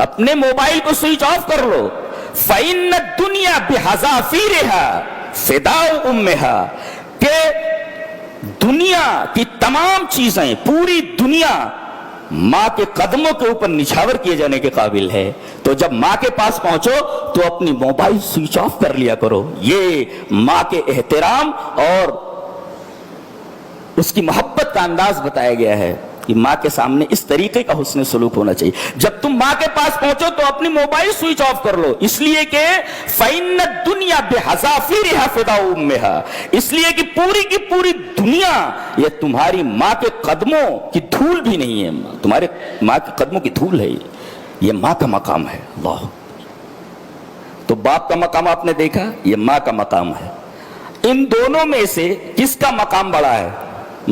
اپنے موبائل کو switch off کر لو. فَإِنَّ الدُّنْيَا بِحَذَافِيرِهَا فِدَاءُ أُمِّهَا کہ دنیا کی تمام چیزیں، پوری دنیا ماں کے قدموں کے اوپر نچھاور کیے جانے کے قابل ہے. تو جب ماں کے پاس پہنچو تو اپنی موبائل سوئچ آف کر لیا کرو. یہ ماں کے احترام اور اس کی محبت کا انداز بتایا گیا ہے کہ ماں کے سامنے اس طریقے کا حسن سلوک ہونا چاہیے. جب تم ماں کے پاس پہنچو تو اپنی موبائل سوئچ آف کر لو، اس لیے کہ فَإِنَّ الدُّنْيَا بِحَذَافِيرِهَا فِدَاءُ أُمِّهَا، اس لیے کہ پوری کی پوری دنیا یہ تمہاری ماں کے قدموں کی دھول بھی نہیں ہے. تمہارے ماں کے قدموں کی دھول ہے، یہ ماں کا مقام ہے. اللہ، تو باپ کا مقام آپ نے دیکھا، یہ ماں کا مقام ہے. ان دونوں میں سے کس کا مقام بڑا ہے؟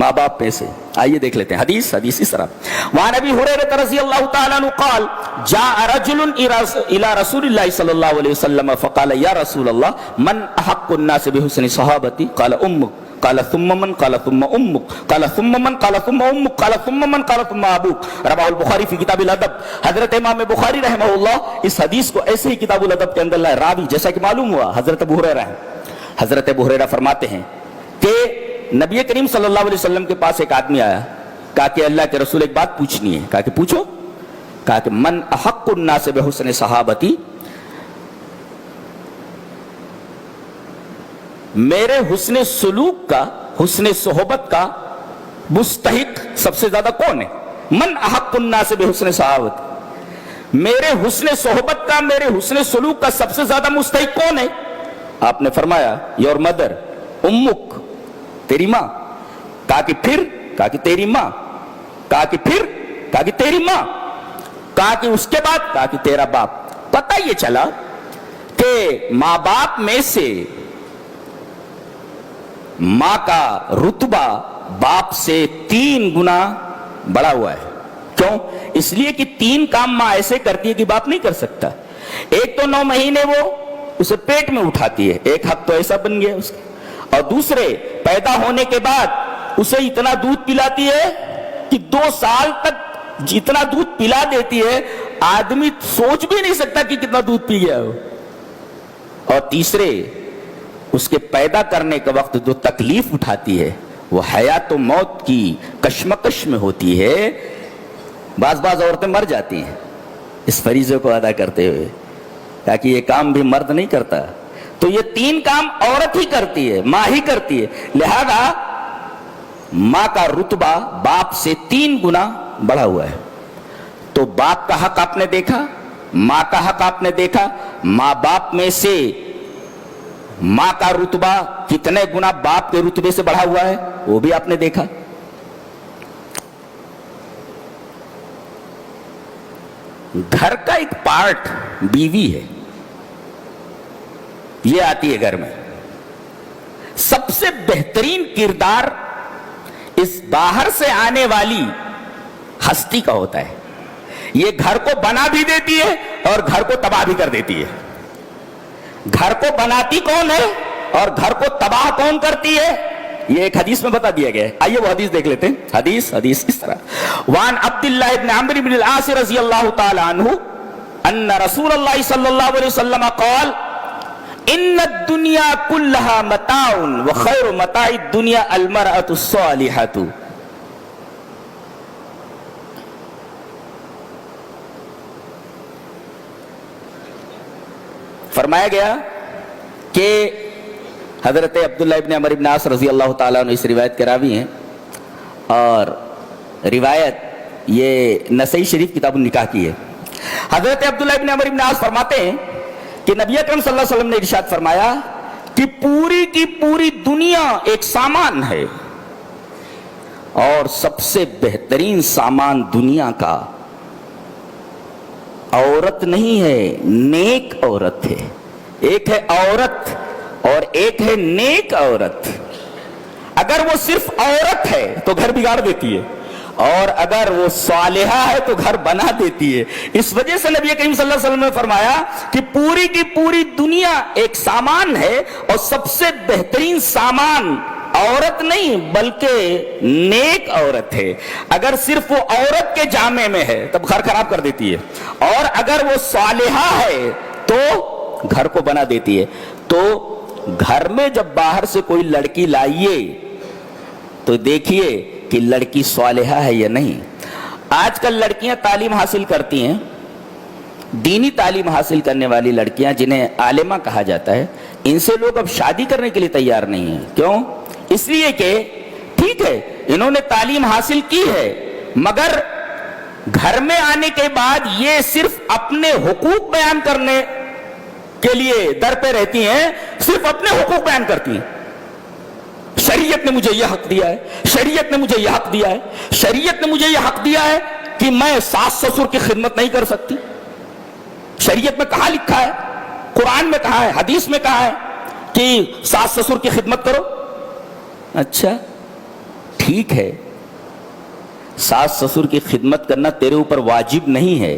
ماں باپ میں سے. آئیے دیکھ لیتے ہیں حدیث اس طرح. وعن ابی ہریرہ رضی اللہ تعالی عنہ قال جاء رجل الى رسول اللہ صلی اللہ علیہ وسلم فقال یا رسول اللہ من احق الناس بحسن صحابتی؟ قال امک. قال ثم من؟ قال ثم امک. قال ثم من؟ قال ثم امک. قال ثم من؟ قال ثم ابوک. رواه البخاری فی کتاب الادب. حضرت امام بخاری رحمہ اللہ اس حدیث کو ایسے ہی کتاب الادب کے اندر لائے. راوی جیسا کہ معلوم ہوا حضرت ابو ہریرہ ہیں. حضرت ابو ہریرہ فرماتے ہیں کہ نبی کریم صلی اللہ علیہ وسلم کے پاس ایک آدمی آیا، کہا کہ اللہ کے رسول ایک بات پوچھنی ہے. کہا کہ پوچھو. کہا کہ من احق الناس بحسن صحابتی؟ میرے حسن سلوک کا، حسن صحبت کا مستحق سب سے زیادہ کون ہے؟ من احق الناس بحسن صحابتی، میرے حسن صحبت کا، میرے حسن سلوک کا سب سے زیادہ مستحق کون ہے؟ آپ نے فرمایا یور مدر، امک، تیری ماں. کہا کہ پھر؟ کہا کہ تیری ماں. کہا کہ پھر؟ کہا کہ تیری ماں. کہا کہ اس کے بعد؟ کہا کہ تیرا باپ. پتہ یہ چلا کہ ماں باپ میں سے ماں کا رتبہ باپ سے 3 گنا بڑا ہوا ہے. کیوں؟ اس لیے کہ 3 کام ماں ایسے کرتی ہے کہ باپ نہیں کر سکتا. ایک تو 9 مہینے وہ اسے پیٹ میں اٹھاتی ہے، ایک حق تو ایسا بن گیا اس کا. اور دوسرے پیدا ہونے کے بعد اسے اتنا دودھ پلاتی ہے کہ 2 سال تک جتنا دودھ پلا دیتی ہے آدمی سوچ بھی نہیں سکتا کہ کتنا دودھ پی گیا ہو. اور تیسرے اس کے پیدا کرنے کے وقت جو تکلیف اٹھاتی ہے وہ حیات و موت کی کشمکش میں ہوتی ہے. بعض عورتیں مر جاتی ہیں اس فریضے کو ادا کرتے ہوئے، تاکہ یہ کام بھی مرد نہیں کرتا. تو یہ 3 کام عورت ہی کرتی ہے، ماں ہی کرتی ہے. لہذا ماں کا رتبہ باپ سے 3 گنا بڑھا ہوا ہے. تو باپ کا حق آپ نے دیکھا، ماں کا حق آپ نے دیکھا. ماں باپ میں سے ماں کا رتبہ کتنے گنا باپ کے رتبے سے بڑھا ہوا ہے وہ بھی آپ نے دیکھا. گھر کا ایک پارٹ بیوی ہے، یہ آتی ہے گھر میں. سب سے بہترین کردار اس باہر سے آنے والی ہستی کا ہوتا ہے. یہ گھر کو بنا بھی دیتی ہے اور گھر کو تباہ بھی کر دیتی ہے. گھر کو بناتی کون ہے اور گھر کو تباہ کون کرتی ہے یہ ایک حدیث میں بتا دیا گیا ہے. آئیے وہ حدیث دیکھ لیتے ہیں. حدیث اس طرح. وعن عبداللہ ابن عمرو بن العاص رضی اللہ تعالی عنہ ان رسول اللہ صلی اللہ علیہ وسلم قال ان الدنیا کلها متاع وخیر متاع الدنیا المرأة الصالحة. فرمایا گیا کہ حضرت عبداللہ ابن عمر ابن عاص رضی اللہ تعالیٰ عنہ اس روایت کے راوی ہیں، اور روایت یہ نسائی شریف کتاب النکاح کی ہے. حضرت عبداللہ ابن عمر ابن عاص فرماتے ہیں کہ نبی اکرم صلی اللہ علیہ وسلم نے ارشاد فرمایا کہ پوری کی پوری دنیا ایک سامان ہے، اور سب سے بہترین سامان دنیا کا عورت نہیں ہے، نیک عورت ہے. ایک ہے عورت اور ایک ہے نیک عورت. اگر وہ صرف عورت ہے تو گھر بگاڑ دیتی ہے، اور اگر وہ صالحہ ہے تو گھر بنا دیتی ہے. اس وجہ سے نبی کریم صلی اللہ علیہ وسلم نے فرمایا کہ پوری کی پوری دنیا ایک سامان ہے، اور سب سے بہترین سامان عورت نہیں بلکہ نیک عورت ہے. اگر صرف وہ عورت کے جامے میں ہے تب گھر خراب کر دیتی ہے, اور اگر وہ صالحہ ہے تو گھر کو بنا دیتی ہے. تو گھر میں جب باہر سے کوئی لڑکی لائیے تو دیکھیے کہ لڑکی صالحہ ہے یا نہیں. آج کل لڑکیاں تعلیم حاصل کرتی ہیں, دینی تعلیم حاصل کرنے والی لڑکیاں جنہیں عالمہ کہا جاتا ہے, ان سے لوگ اب شادی کرنے کے لیے تیار نہیں ہیں. کیوں؟ اس لیے کہ ٹھیک ہے انہوں نے تعلیم حاصل کی ہے مگر گھر میں آنے کے بعد یہ صرف اپنے حقوق بیان کرنے کے لیے در پہ رہتی ہیں, صرف اپنے حقوق بیان کرتی ہیں. شریعت نے مجھے یہ حق دیا ہے, شریعت نے مجھے یہ حق دیا ہے, شریعت نے مجھے یہ حق دیا ہے کہ میں ساس سسر کی خدمت نہیں کر سکتی. شریعت میں کہاں لکھا ہے؟ قرآن میں کہا ہے, حدیث میں کہا ہے کہ ساس سسر کی خدمت کرو. اچھا ٹھیک ہے, ساس سسر کی خدمت کرنا تیرے اوپر واجب نہیں ہے,